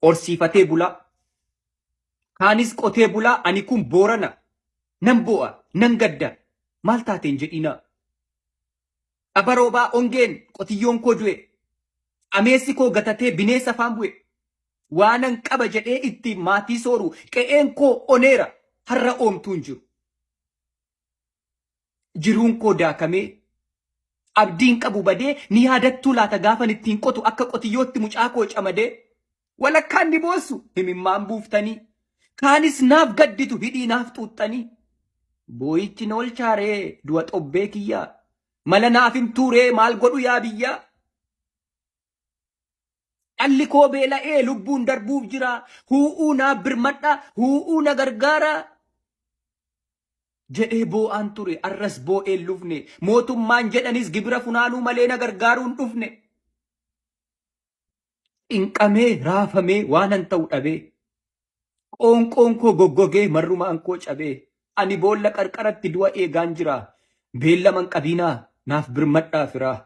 horsiifatee bulaa. Kaanis qotee bulaa ani kun Boorana. Nan bo'a, nan gadda. Maal taateen jedhina. Abaroobaa ongeen qotiyyoon koo du'e. Ameessi koo gatatee bineensa afaan bu'e. Waanan qaba jedhee itti maatii sooru qe'een koo oneera har'a oomtuun jiru. Jiruun koo daakamee abdiin qabu badee ni yaadattuu laata gaafan ittiin qotu akka qotiyyootti mucaa koo camadee walakkaan ni boossu himimmaan buuftanii kaanis naaf gadditu hidhii naaf xuuxxanii booyichi na olchaaree du'a xobbee kiyyaa mala naaf hin tuuree maal godhu yaa biyyaa. Alli koo beela'ee lubbuun darbuuf jira hu'uu naaf birmadha hu'uu na gargaara. Jedhee boo'aan ture arras boo'een lufne mootummaan jedhanis gibira funaanuu malee na gargaaruun dhufne. Xinqamee raafamee waanan ta'u dhabee qoonqoon koo goggogee marrumaan koo cabee ani boolla qarqaratti du'a eegaan jira beellaman qabinaa naaf birmadhaa firaa.